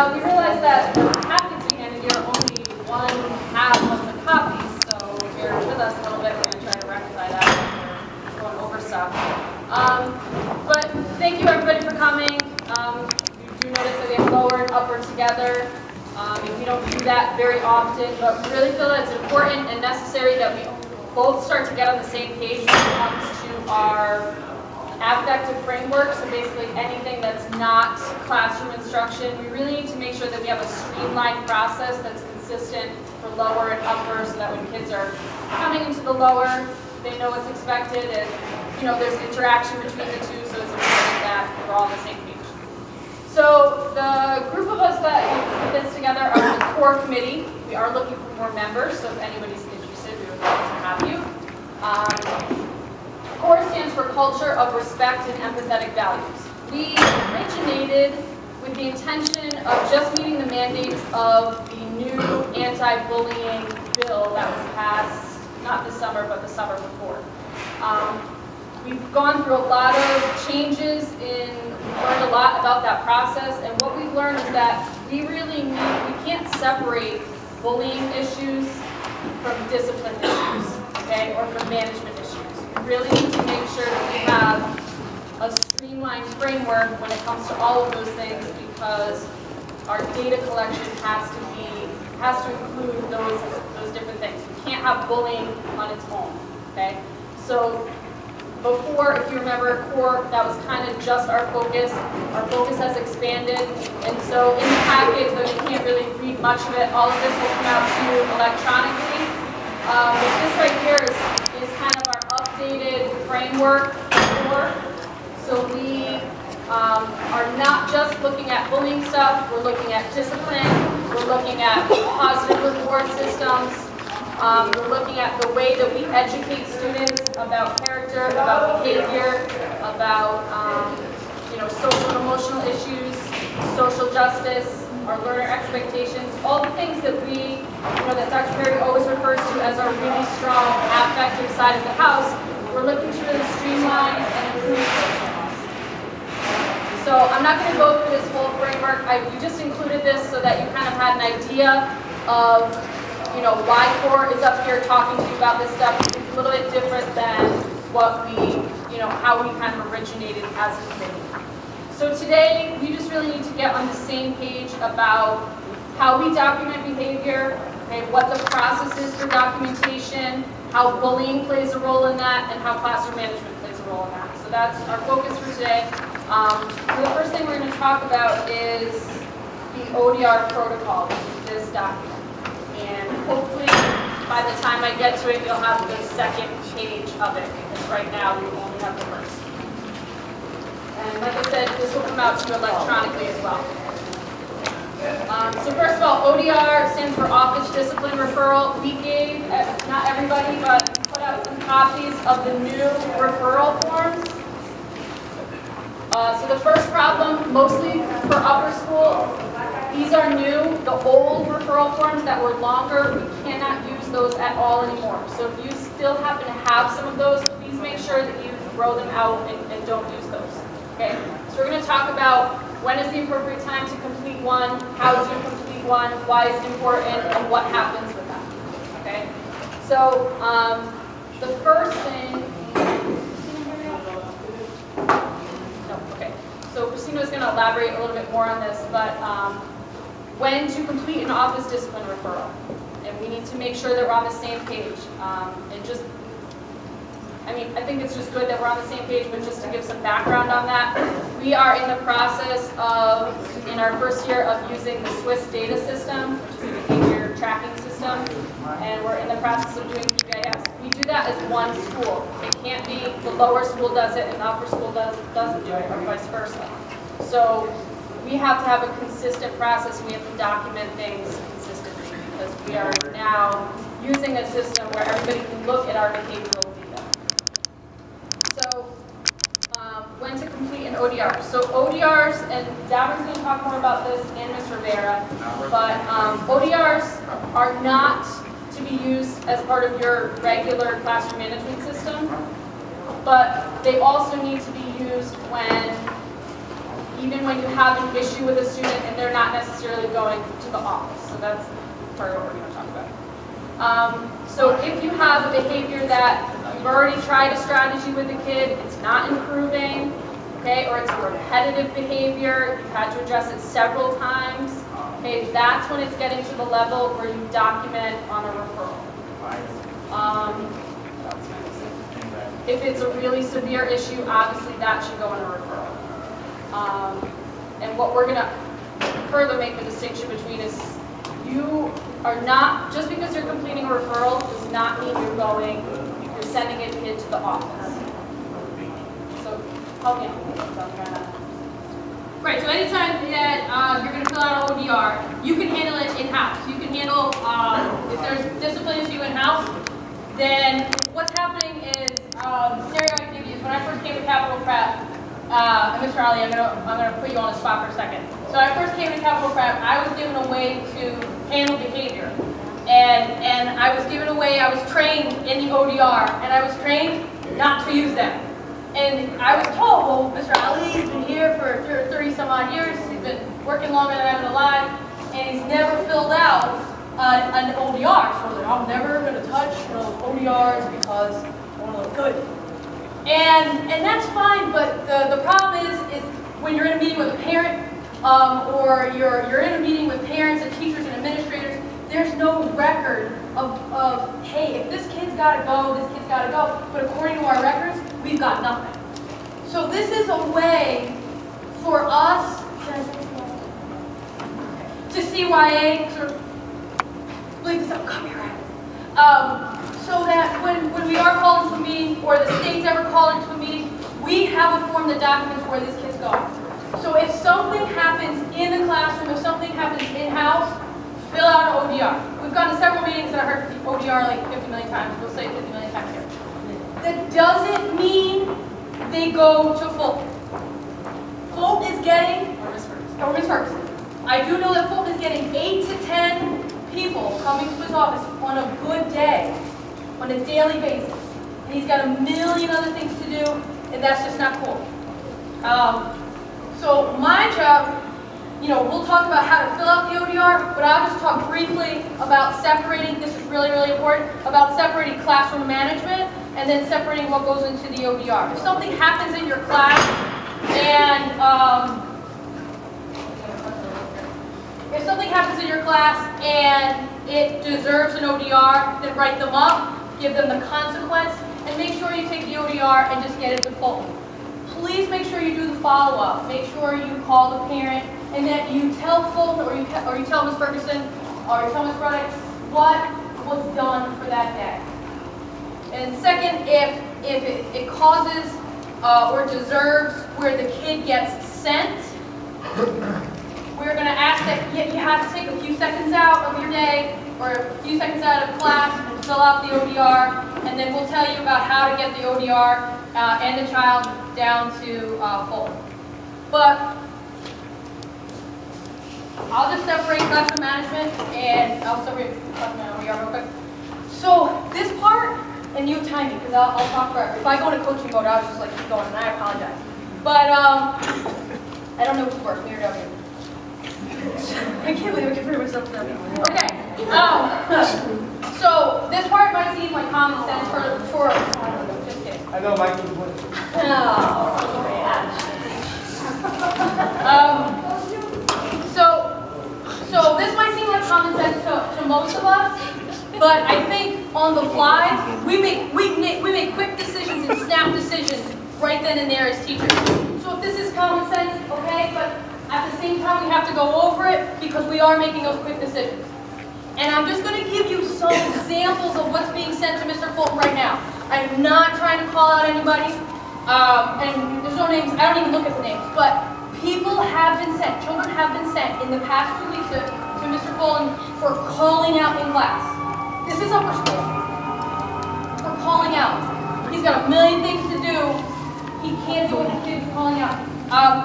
we realized that the packets we handed you are only one half of the copies, so bear with us a little bit. We're going to try to rectify that. We're going over stuff. But thank you everybody for coming. You do notice that we have lower and upper together. We don't do that very often, but we really feel that it's important and necessary that we both start to get on the same page when it comes to our affective framework. So basically anything that's not classroom instruction, we really need to make sure that we have a streamlined process that's consistent for lower and upper, so that when kids are coming into the lower, they know what's expected, and there's interaction between the two, so it's important that we're all on the same page. So the group of us that put this together are the core committee. We are looking for more members, so if anybody's interested, we would love to have you. CORE stands for Culture of Respect and Empathetic Values. We originated with the intention of just meeting the mandates of the new anti-bullying bill that was passed, not this summer, but the summer before. We've gone through a lot of changes we've learned a lot about that process, and what we've learned is that we can't separate bullying issues from discipline issues, okay, or from management issues. We really need to make sure that we have a streamlined framework when it comes to all of those things, because our data collection has to include those different things. We can't have bullying on its own, okay? So before, if you remember, CORE, that was kind of just our focus. Our focus has expanded, and so in the package, though you can't really read much of it, all of this will come out to you electronically. But this right here is kind of our updated framework for CORE. So we are not just looking at bullying stuff, we're looking at discipline, we're looking at positive reward systems, we're looking at the way that we educate students about character, about behavior, about social and emotional issues, social justice, our learner expectations, all the things that that Dr. Perry always refers to as our really strong affective side of the house. We're looking to really streamline and improve those things. So I'm not going to go through this whole framework. We just included this so that you kind of had an idea of why CORE is up here talking to you about this stuff. It's a little bit different than what how we kind of originated as a committee. So today, we just really need to get on the same page about how we document behavior, okay, what the process is for documentation, how bullying plays a role in that, and how classroom management plays a role in that. So that's our focus for today. So the first thing we're going to talk about is the ODR protocol, which is this document. And hopefully, by the time I get to it, you'll have the second page of it, because right now we only have the first. And like I said, this will come out to you electronically as well. So first of all, ODR stands for Office Discipline Referral. We gave, not everybody, but we put out some copies of the new referral forms. So the first problem, mostly for upper school, these are new. The old referral forms that were longer, we cannot use those at all anymore. So if you still happen to have some of those, please make sure that you throw them out and don't use those. Okay? So we're going to talk about when is the appropriate time to complete one, how to complete one, why it's important, and what happens with that. Okay? So the first thing. So Christina is going to elaborate a little bit more on this, but when to complete an office discipline referral. And we need to make sure that we're on the same page. I think it's just good that we're on the same page, but just to give some background on that, we are in the process of, in our first year, of using the Swiss data system, which is a behavior tracking system, and we're in the process of doing PBIS. We do that as one school. It can't be the lower school does it and the upper school doesn't do it, or vice versa. So we have to have a consistent process. We have to document things consistently, because we are now using a system where everybody can look at our behavioral data. So when to complete an ODR. So ODRs, and Davin's going to talk more about this, and Ms. Rivera, but ODRs are not to be used as part of your regular classroom management system, but they also need to be used when even when you have an issue with a student and they're not necessarily going to the office. So that's part of what we're going to talk about. So if you have a behavior that you've already tried a strategy with the kid, it's not improving, okay, or it's a repetitive behavior, you've had to address it several times, okay, that's when it's getting to the level where you document on a referral. What else am I missing? If it's a really severe issue, obviously that should go on a referral. And what we're going to further make the distinction between is you are not, just because you're completing a referral does not mean you're sending a kid to the office. So help me out. Right, so anytime that you're going to fill out an ODR, you can handle it in-house. You can handle, if there's discipline issue in-house, then what's happening is, scenario I give you is when I first came to Capital Prep, and Mr. Ali, I'm gonna put you on the spot for a second. So when I first came to Capital Prep, I was given a way to handle behavior. And I was given a way, I was trained in the ODR, and I was trained not to use them. And I was told, well, Mr. Ali's been here for 30 some odd years, he's been working longer than I've been alive, and he's never filled out an ODR. So I'm never gonna touch ODRs because I wanna look good. And that's fine, but the problem is when you're in a meeting with a parent, or you're in a meeting with parents and teachers and administrators, there's no record of hey, if this kid's gotta go, this kid's gotta go. But according to our records, we've got nothing. So this is a way for us to CYA, sort of bleed this up, come here. So that when we are called into a meeting, or the state's ever called into a meeting, we have a form that documents where this kid's going. So if something happens in the classroom, if something happens in-house, fill out an ODR. We've gone to several meetings and I heard ODR like 50 million times. We'll say 50 million times here. That doesn't mean they go to Fulton. Fulton is getting, or Miss Ferguson. I do know that Fulton is getting 8 to 10 people coming to his office on a good day, on a daily basis. And he's got a million other things to do, and that's just not cool. So my job, we'll talk about how to fill out the ODR, but I'll just talk briefly about separating, this is really, really important, about separating classroom management and then separating what goes into the ODR. If something happens in your class and it deserves an ODR, then write them up, give them the consequence, and make sure you take the ODR and just get it to Fulton. Please make sure you do the follow-up. Make sure you call the parent and that you tell Fulton or you tell Ms. Ferguson or you tell Ms. Ruddick what was done for that day. And second, if it causes or deserves where the kid gets sent, we're going to ask that you have to take a few seconds out of your day or a few seconds out of class and fill out the ODR, and then we'll tell you about how to get the ODR and the child down to Fulton. But I'll just separate classroom management and I'll separate classroom management real quick. So this part, and you time me because I'll talk forever. If I go into coaching mode, I'll just like keep going, and I apologize. But I don't know who's worse, me or W. I can't believe I can pretty much up there. Okay. So this part might seem like common sense for just kidding. I know Mike was winning. Oh, man. So this might seem like common sense to most of us, but I think on the fly we make quick decisions and snap decisions right then and there as teachers. So if this is common sense, okay, but at the same time we have to go over it because we are making those quick decisions. And I'm just going to give you some examples of what's being sent to Mr. Fulton right now. I'm not trying to call out anybody, and there's no names, I don't even look at the names, but people have been sent, children have been sent in the past 2 weeks to Mr. Fulton for calling out in class. This is upper school. For calling out. He's got a million things to do. He can't do what the kids are calling out.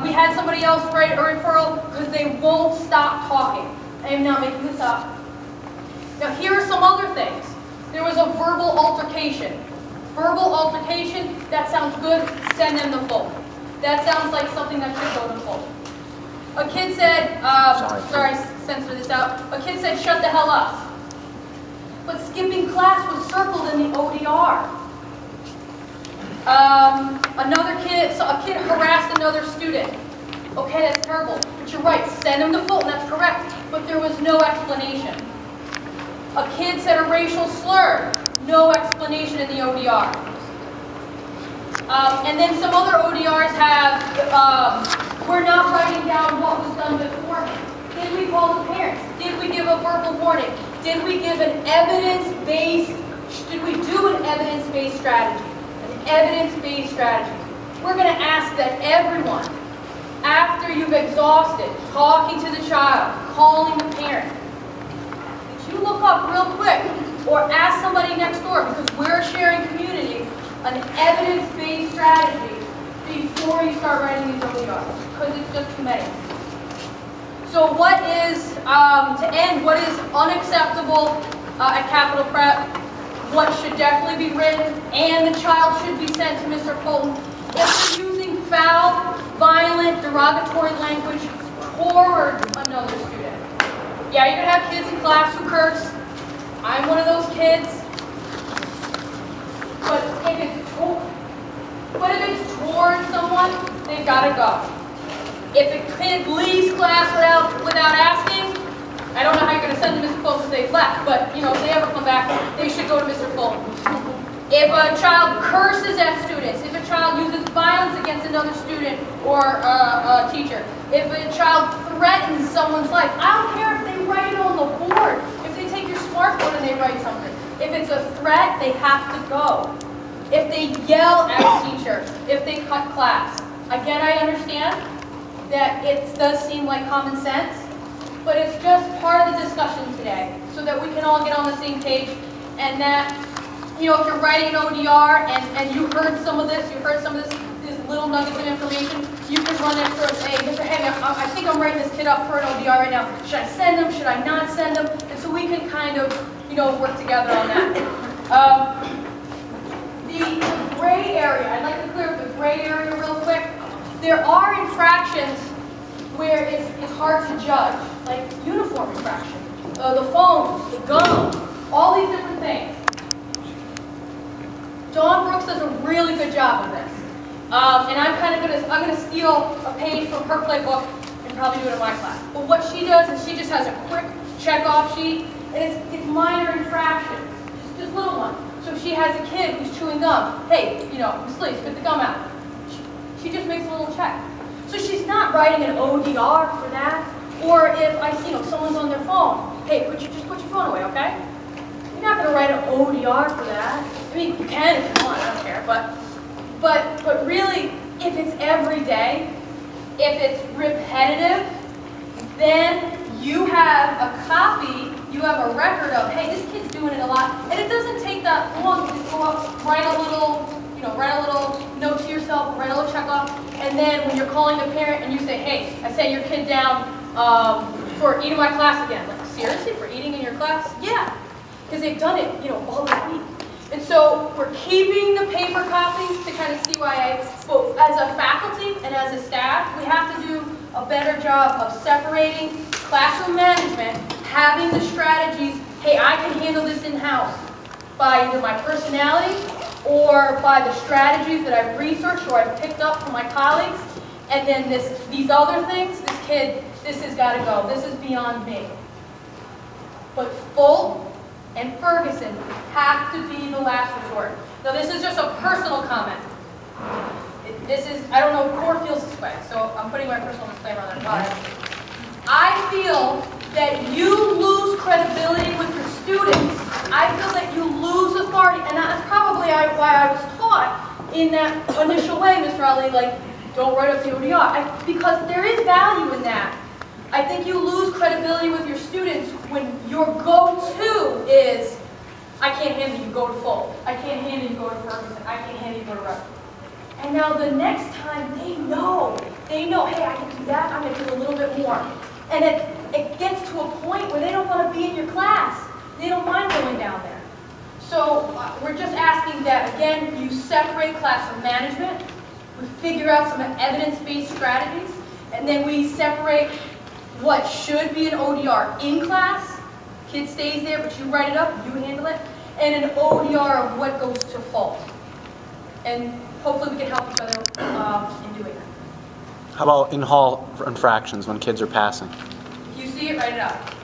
We had somebody else write a referral because they won't stop talking. I am not making this up. Now here are some other things. There was a verbal altercation. Verbal altercation, that sounds good, send them to Fulton. That sounds like something that should go to Fulton. A kid said, sorry, censor this out. A kid said, shut the hell up. But skipping class was circled in the ODR. A kid harassed another student. Okay, that's terrible. But you're right, send him to Fulton, that's correct. But there was no explanation. A kid said a racial slur. No explanation in the ODR. And then some other ODRs have, we're not writing down what was done beforehand. Did we call the parents? Did we give a verbal warning? Did we give an evidence-based, did we do an evidence-based strategy? An evidence-based strategy. We're going to ask that everyone, after you've exhausted talking to the child, calling the parent, that you look up real quick or ask somebody next door, because we're a sharing community, an evidence-based strategy before you start writing these ODRs, because it's just too many. So what is, to end, what is unacceptable at Capital Prep? What should definitely be written, and the child should be sent to Mr. Fulton. If you're using foul, violent, derogatory language toward another student. Yeah, you're going to have kids in class who curse. I'm one of those kids. But if it's towards someone, they've got to go. If a kid leaves class without asking, I don't know how you're going to send them to Mr. Fulton if they've left, but if they ever come back, they should go to Mr. Fulton. If a child curses at students, if a child uses violence against another student or a teacher, if a child threatens someone's life, I don't care if they write it on the board, if they take your smartphone and they write something. If it's a threat, they have to go. If they yell at a teacher, if they cut class. Again, I understand that it does seem like common sense, but it's just part of the discussion today so that we can all get on the same page, and that, if you're writing an ODR and you heard some of this, these little nuggets of information, you can run next door and say, hey, Mr. Hagen, I think I'm writing this kid up for an ODR right now. Should I send him? Should I not send him? And so we can kind of, work together on that. The gray area, I'd like to clear up the gray area real quick. There are infractions where it's hard to judge, like uniform infraction, the phones, the gum, all these different things. Dawn Brooks does a really good job of this. And I'm gonna steal a page from her playbook and probably do it in my class. But what she does is she just has a quick check-off sheet, and it's minor infractions, just little ones. So if she has a kid who's chewing gum, hey, Miss Lee, spit the gum out. She just makes a little check. So she's not writing an ODR for that. Or if I see, someone's on their phone, hey, just put your phone away, okay? You're not going to write an ODR for that. I mean, you can if you want, I don't care. But really, if it's every day, if it's repetitive, then you have a copy, you have a record of, hey, this kid's doing it a lot. And it doesn't take that long to just go up, write a little note to yourself, write a little check off, and then when you're calling the parent and you say, hey, I sent your kid down for eating my class again. Like, seriously, for eating in your class? Yeah, because they've done it, all this week. And so we're keeping the paper copies to kind of see why both as a faculty and as a staff, we have to do a better job of separating classroom management, having the strategies, hey, I can handle this in-house by either my personality or by the strategies that I've researched or I've picked up from my colleagues. And then these other things, this kid, this has got to go. This is beyond me. But Fulton and Ferguson have to be the last resort. Now this is just a personal comment. I don't know if Core feels this way, so I'm putting my personal disclaimer on that. I feel that you lose credibility with your students. I feel that you lose authority, and that's probably why I was taught in that initial way, Mr. Ali, like, don't write up the ODR, because there is value in that. I think you lose credibility with your students when your go-to is, I can't handle you, go to Fulton. I can't handle you, go to Ferguson. I can't handle you, go to Rush. And now the next time they know, hey, I can do that, I'm going to do a little bit more. And it gets to a point where they don't want to be in your class. They don't mind going down there. So we're just asking that, again, you separate classroom management, we figure out some evidence-based strategies, And then we separate what should be an ODR in class, kid stays there, but you write it up, you handle it, and an ODR of what goes to fault. And hopefully we can help each other in doing that. How about in-hall infractions when kids are passing? If you see it, write it up.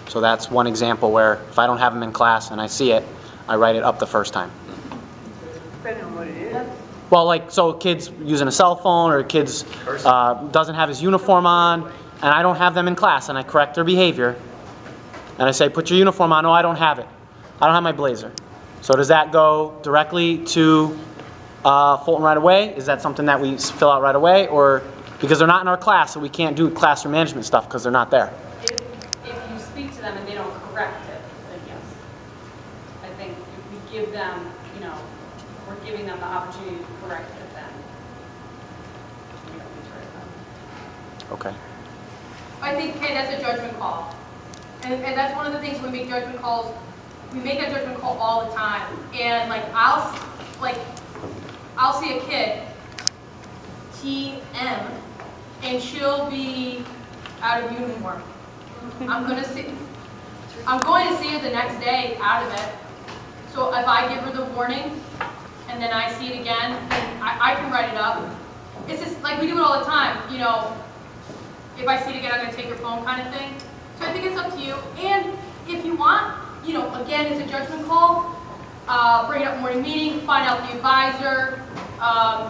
So that's one example where if I don't have them in class and I see it, I write it up the first time. Depending on what it is. Well, like, so kids using a cell phone, or kids doesn't have his uniform on, and I don't have them in class, and I correct their behavior, and I say, put your uniform on. No, I don't have it. I don't have my blazer. So does that go directly to Fulton right away? Is that something that we fill out right away, or because they're not in our class, so we can't do classroom management stuff because they're not there? If you speak to them and they don't correct it, then yes. I think if we give them, you know, we're giving them the opportunity to correct it then. We don't need to worry about it. Okay. I think, hey, that's a judgment call. And that's one of the things when we make judgment calls, we make that judgment call all the time. And like, I'll see a kid, TM, and she'll be out of uniform. I'm going to see her the next day out of it. So if I give her the warning, and then I see it again, then I can write it up. It's just like we do it all the time, you know, if I see it again, I'm going to take your phone kind of thing. So I think it's up to you. And if you want, you know, again, it's a judgment call. Bring it up morning meeting, find out the advisor.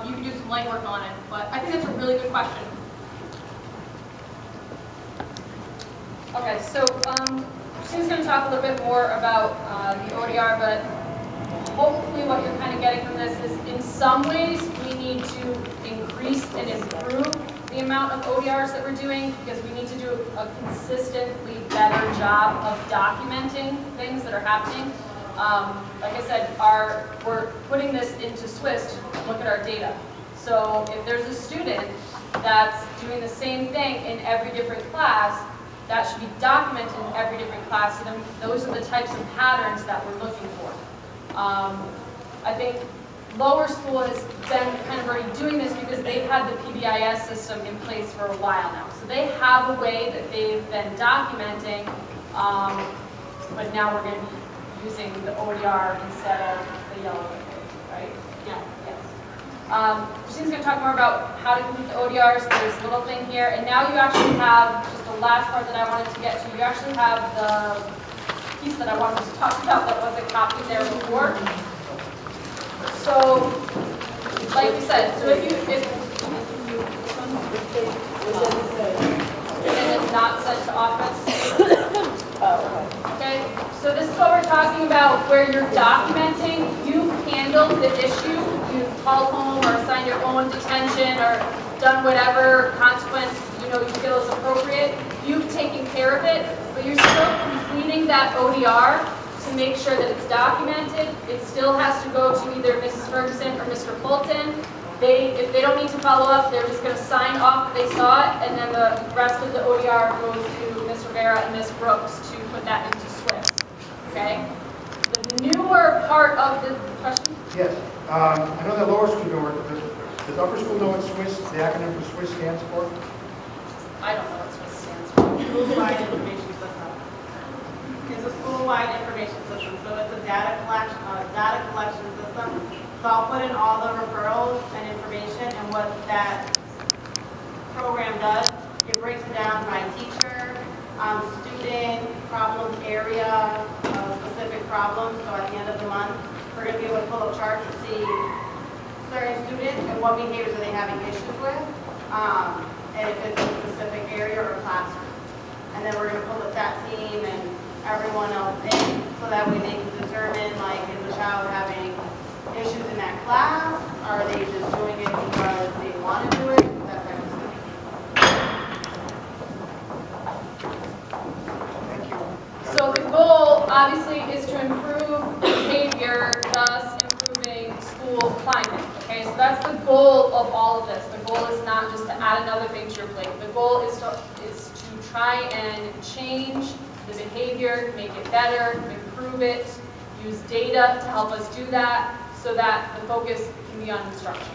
You can do some legwork on it. But I think that's a really good question. Okay, so Christine's going to talk a little bit more about the ODR, but hopefully what you're kind of getting from this is in some ways we need to increase and improve the amount of ODRs that we're doing because we need to do a consistently better job of documenting things that are happening. Like I said, we're putting this into Swiss to look at our data. So if there's a student that's doing the same thing in every different class, that should be documented in every different class. So then those are the types of patterns that we're looking for. I think lower school has been kind of already doing this because they've had the PBIS system in place for a while now. So they have a way that they've been documenting, but now we're going to be using the ODR instead of the yellow liquid, right? Yeah, yes. Christine's going to talk more about how to complete the ODRs. There's a little thing here, and now you actually have, just the last part that I wanted to get to, you actually have the piece that I wanted to talk about that wasn't copied there before. So, like we said, so if and it's not sent to office. Okay, so this is what we're talking about where you're documenting, you've handled the issue, you've called home or assigned your own detention or done whatever consequence you feel is appropriate. You've taken care of it, but you're still completing that ODR to make sure that it's documented. It still has to go to either Mrs. Ferguson or Mr. Fulton. If they don't need to follow up, they're just going to sign off that they saw it, and then the rest of the ODR goes to Ms. Rivera and Ms. Brooks to put that into Swiss. Okay? The newer part of the question? Yes. I know that lower school don't work with this. Does upper school know what Swiss, the acronym for Swiss stands for? I don't know what Swiss stands for. School-wide information system. It's a school-wide information system, so it's a data collection system. So I'll put in all the referrals and information, and what that program does, it breaks it down by teacher, student, problem area, specific problems. So at the end of the month, we're going to be able to pull up charts to see certain students and what behaviors are they having issues with, and if it's a specific area or classroom. And then we're going to pull the SAT team and everyone else in, so that way they can determine, like, is the child having issues in that class? Are they just doing it because they want to do it? That type of stuff. Thank you. So the goal, obviously, is to improve behavior, thus improving school climate. Okay, so that's the goal of all of this. The goal is not just to add another thing to your plate. The goal is to try and change the behavior, make it better, improve it, use data to help us do that, so that the focus can be on instruction.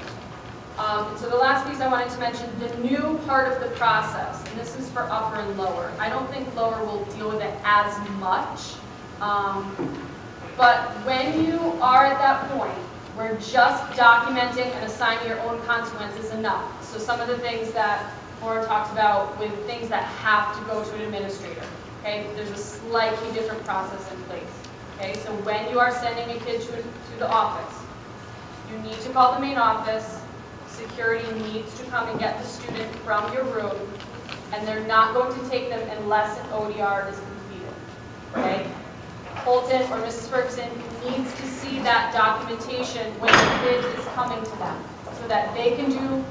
And so the last piece I wanted to mention, the new part of the process, and this is for upper and lower. I don't think lower will deal with it as much, but when you are at that point where just documenting and assigning your own consequence is enough. So some of the things that Laura talked about with things that have to go to an administrator, okay? There's a slightly different process in place, okay? So when you are sending a kid to the office, you need to call the main office. Security needs to come and get the student from your room, and they're not going to take them unless an ODR is completed, okay? Colton or Mrs. Ferguson needs to see that documentation when the kid is coming to them, so that they can do,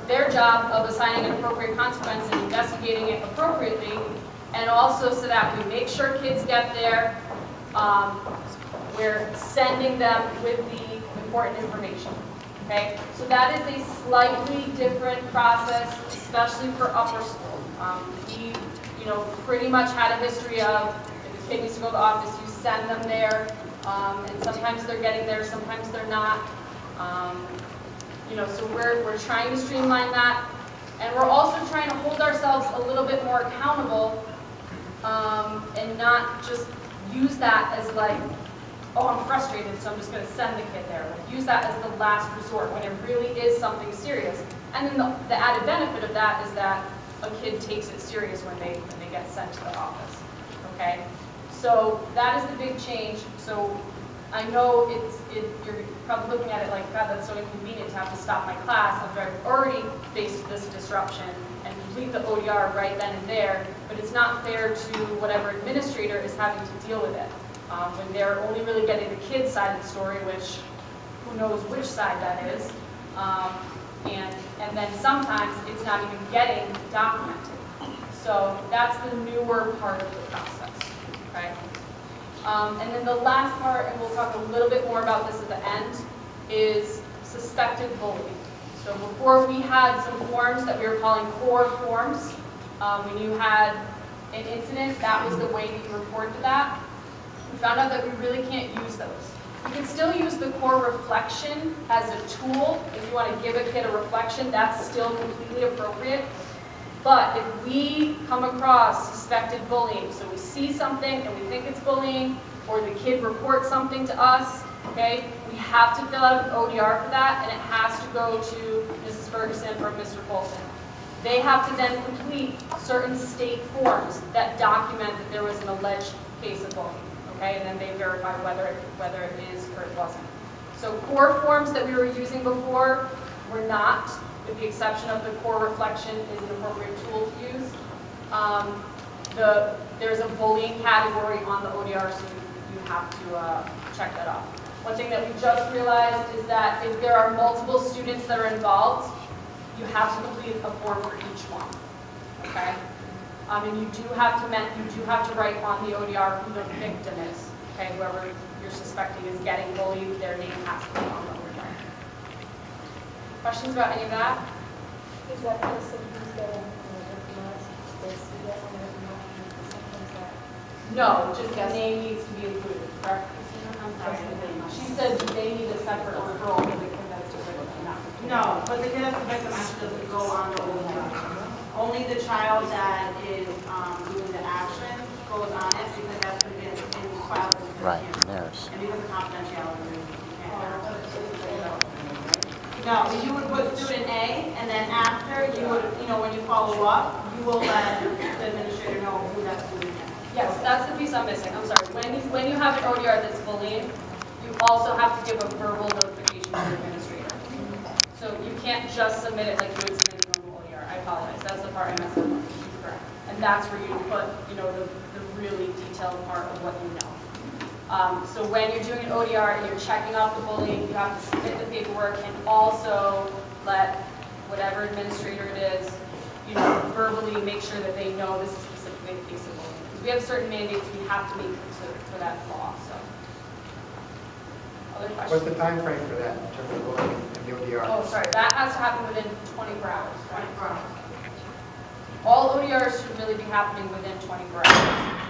their job of assigning an appropriate consequence and investigating it appropriately, and also so that we make sure kids get there. We're sending them with the important information. Okay, so that is a slightly different process, especially for upper school. We, pretty much had a history of if a kid needs to go to the office, you send them there, and sometimes they're getting there, sometimes they're not. So we're trying to streamline that, and we're also trying to hold ourselves a little bit more accountable, and not just use that as like, oh, I'm frustrated, so I'm just going to send the kid there. Use that as the last resort when it really is something serious. And then the added benefit of that is that a kid takes it serious when they get sent to the office. Okay? So that is the big change. So I know you're probably looking at it like, God, that's so inconvenient to have to stop my class after I've already faced this disruption and complete the ODR right then and there. But it's not fair to whatever administrator is having to deal with it. When they're only really getting the kid's side of the story, which who knows which side that is, and then sometimes it's not even getting documented. So that's the newer part of the process, okay? And then the last part, and we'll talk a little bit more about this at the end, is suspected bullying. So before we had some forms that we were calling core forms. When you had an incident, that was the way that you reported that. We found out that we really can't use those. You can still use the core reflection as a tool. If you want to give a kid a reflection, that's still completely appropriate. But if we come across suspected bullying, so we see something and we think it's bullying, or the kid reports something to us, okay, we have to fill out an ODR for that, and it has to go to Mrs. Ferguson or Mr. Colton. They have to then complete certain state forms that document that there was an alleged case of bullying. Okay, and then they verify whether it is or it wasn't. So core forms that we were using before were not, with the exception of the core reflection is an appropriate tool to use. There's a bullying category on the ODR, so you have to check that off. One thing that we just realized is that if there are multiple students that are involved, you have to complete a form for each one. Okay. And you do have to write on the ODR who the victim is. Okay, whoever you're suspecting is getting bullied, their name has to be on the ODR. Questions about any of that? Is that person who's getting victimized supposed to get something that? No, just the name needs to be included, correct? I'm sorry. She said they need a separate referral for the kid that's a victim, not the kid. No, but the kid that's the victim actually doesn't go on the ODR. Only the child that is doing the action goes on it because that's going to get in filed. Right, and theirs. And because of confidentiality reasons, you can't. No, you would put student A, and then after you would, when you follow up, you will let the administrator know who that student is. Yes, that's the piece I'm missing. I'm sorry. When you have an ODR that's bullying, you also have to give a verbal notification to the administrator. So you can't just submit it like you would submit a normal ODR. I apologize. That's the part I messed up on. She's correct. And that's where you put, the really detailed part of what you know. So when you're doing an ODR and you're checking off the bullying, you have to submit the paperwork and also let whatever administrator it is, verbally make sure that they know this is specifically a case of bullying. Because we have certain mandates we have to meet for that law. So, other questions? What's the time frame for that in terms of bullying and the ODR? Oh, sorry. That has to happen within 24 hours. 24 hours. All ODRs should really be happening within 24 hours.